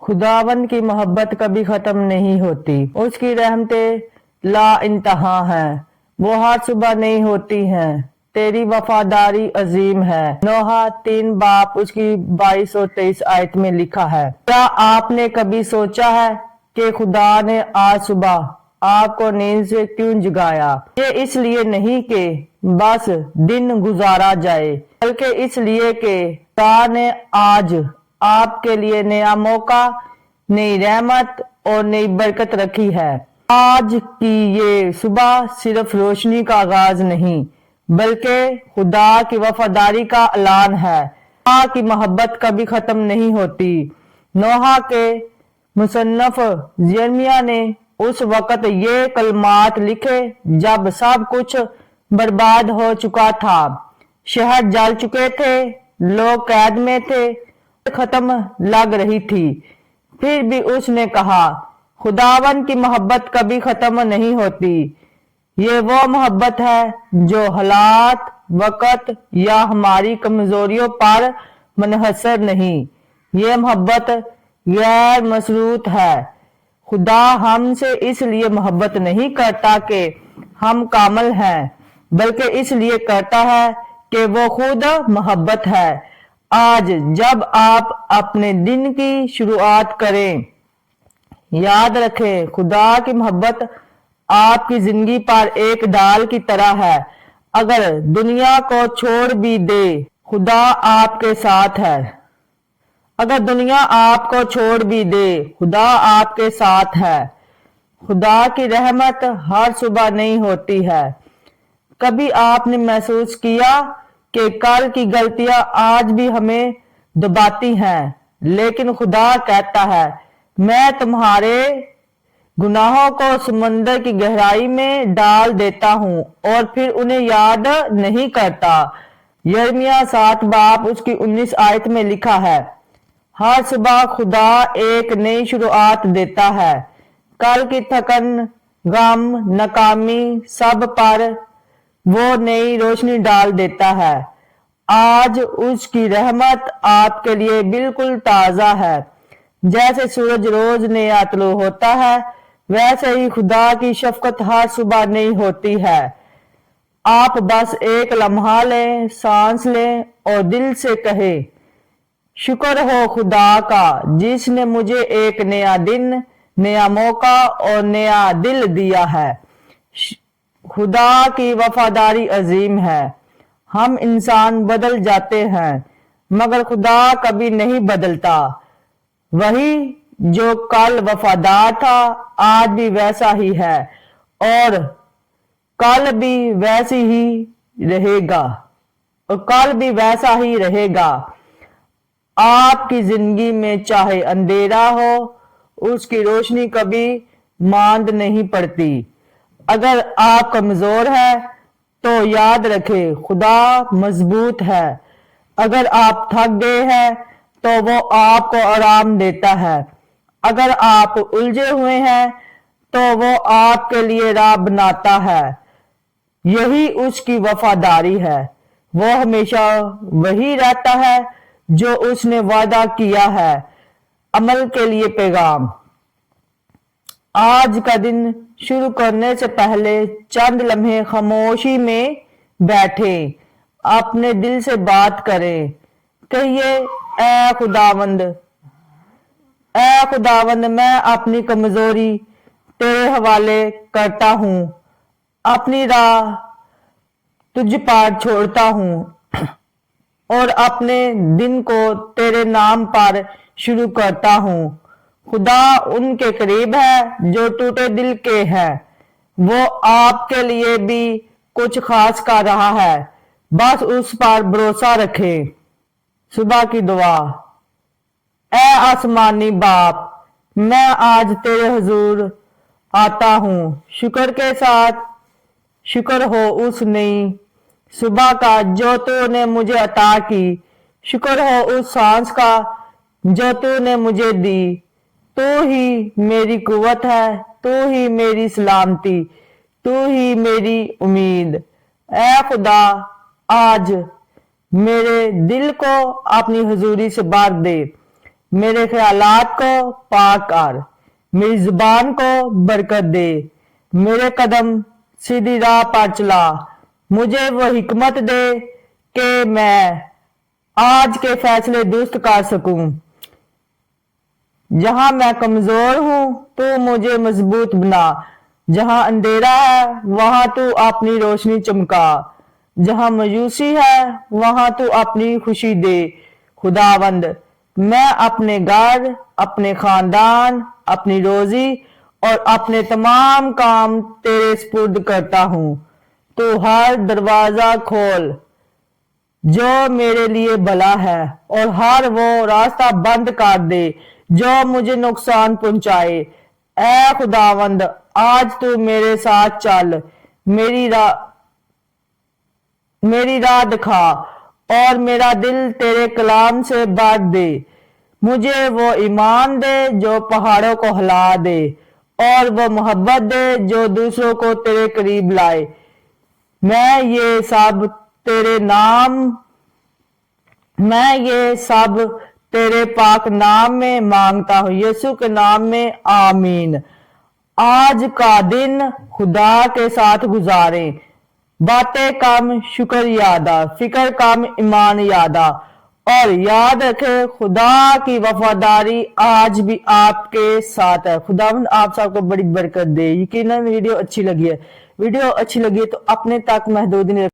खुदावन की मोहब्बत कभी खत्म नहीं होती। उसकी रहमतें ला इंतहा हैं, वो हर सुबह नहीं होती हैं। तेरी वफादारी अजीम है। नोहा 3 बाप उसकी 22 और 23 आयत में लिखा है। क्या आपने कभी सोचा है कि खुदा ने आज सुबह आपको नींद से क्यों जगाया? ये इसलिए नहीं कि बस दिन गुजारा जाए, बल्कि इसलिए कि खुदा ने आज आपके लिए नया मौका, नई रहमत और नई बरकत रखी है। आज की ये सुबह सिर्फ रोशनी का आगाज नहीं, बल्कि खुदा की वफादारी का ऐलान है। खुदा की मोहब्बत कभी खत्म नहीं होती। नोहा के मुसन्नफ यिर्मयाह ने उस वक्त ये कलमात लिखे जब सब कुछ बर्बाद हो चुका था। शहर जल चुके थे, लोग कैद में थे, खत्म लग रही थी। फिर भी उसने कहा, खुदावन की मोहब्बत कभी खत्म नहीं होती। ये वो मोहब्बत है जो हालात, वक्त या हमारी कमजोरियों पर मुनहसर नहीं। ये मोहब्बत गैर मशरूत है। खुदा हमसे इसलिए मोहब्बत नहीं करता कि हम कामिल हैं, बल्कि इसलिए करता है कि वो खुद मोहब्बत है। आज जब आप अपने दिन की शुरुआत करें, याद रखें खुदा की मोहब्बत आपकी जिंदगी पर एक ढाल की तरह है। अगर दुनिया को छोड़ भी दे, खुदा आपके साथ है। अगर दुनिया आपको छोड़ भी दे, खुदा आपके साथ है। खुदा की रहमत हर सुबह नहीं होती है। कभी आपने महसूस किया कि कल की गलतियां आज भी हमें दबाती हैं, लेकिन खुदा कहता है, मैं तुम्हारे गुनाहों को समंदर की गहराई में डाल देता हूं और फिर उन्हें याद नहीं करता। यिर्मयाह 7 बाप उसकी 19 आयत में लिखा है, हर सुबह खुदा एक नई शुरुआत देता है। कल की थकन, गम, नाकामी सब पर वो नई रोशनी डाल देता है। आज उसकी रहमत आपके लिए बिल्कुल ताजा है। जैसे सूरज रोज नया तुलू होता है, वैसे ही खुदा की शफकत हर सुबह नई होती है। आप बस एक लम्हा लें, सांस लें और दिल से कहें, शुक्र हो खुदा का जिसने मुझे एक नया दिन, नया मौका और नया दिल दिया है। खुदा की वफादारी अजीम है। हम इंसान बदल जाते हैं, मगर खुदा कभी नहीं बदलता। वही जो कल वफादार था, आज भी वैसा ही है और कल भी वैसी ही रहेगा आपकी जिंदगी में चाहे अंधेरा हो, उसकी रोशनी कभी मांद नहीं पड़ती। अगर आप कमजोर हैं तो याद रखें खुदा मजबूत है। अगर आप थक गए हैं तो वो आपको आराम देता है। अगर आप उलझे हुए हैं तो वो आपके लिए राह बनाता है। यही उसकी वफादारी है। वो हमेशा वही रहता है जो उसने वादा किया है। अमल के लिए पैगाम। आज का दिन शुरू करने से पहले चंद लम्हे खामोशी में बैठे, अपने दिल से बात करें। कहिए, ऐ खुदावंद, मैं अपनी कमजोरी तेरे हवाले करता हूँ, अपनी राह तुझ पर छोड़ता हूँ और अपने दिन को तेरे नाम पर शुरू करता हूँ। खुदा उनके करीब है जो टूटे दिल के हैं। वो आपके लिए भी कुछ खास कर रहा है, बस उस पर भरोसा रखें। सुबह की दुआ। ऐ आसमानी बाप, मैं आज तेरे हुजूर आता हूँ शुक्र के साथ। शुक्र हो उस नई सुबह का जो तूने मुझे अता की। शुक्र हो उस सांस का जो तूने मुझे दी। तू ही मेरी कुव्वत है, तू ही मेरी सलामती, तू ही मेरी उम्मीद। ऐ खुदा, आज मेरे दिल को अपनी हुजूरी से भर दे। मेरे ख्यालात को पाक कर, मेरी जुबान को बरकत दे, मेरे कदम सीधी राह पर चला, मुझे वो हिकमत दे कि मैं आज के फैसले दुरुस्त कर सकूं। जहां मैं कमजोर हूं तो मुझे मजबूत बना, जहां अंधेरा है वहां तू अपनी रोशनी चमका, जहां मायूसी है वहां तू अपनी खुशी दे। खुदावंद, मैं अपने घर, अपने खानदान, अपनी रोजी और अपने तमाम काम तेरे स्पुर्द करता हूं। तू हर दरवाजा खोल जो मेरे लिए भला है और हर वो रास्ता बंद कर दे जो मुझे नुकसान पहुंचाए। ऐ खुदावंद, आज तू मेरे साथ चल, मेरी राह दिखा और मेरा दिल तेरे कलाम से भर दे। मुझे वो ईमान दे जो पहाड़ों को हिला दे और वो मोहब्बत दे जो दूसरों को तेरे करीब लाए। मैं ये सब तेरे पाक नाम में मांगता हूँ, यीशु के नाम में, आमीन। आज का दिन खुदा के साथ गुजारें, बातें कम, शुक्र यादा, फिक्र कम, ईमान यादा, और याद रखें खुदा की वफादारी आज भी आपके साथ है। खुदावंद आप सबको बड़ी बरकत दे। यकीनन वीडियो अच्छी लगी है, वीडियो अच्छी लगी है तो अपने तक महदूद नहीं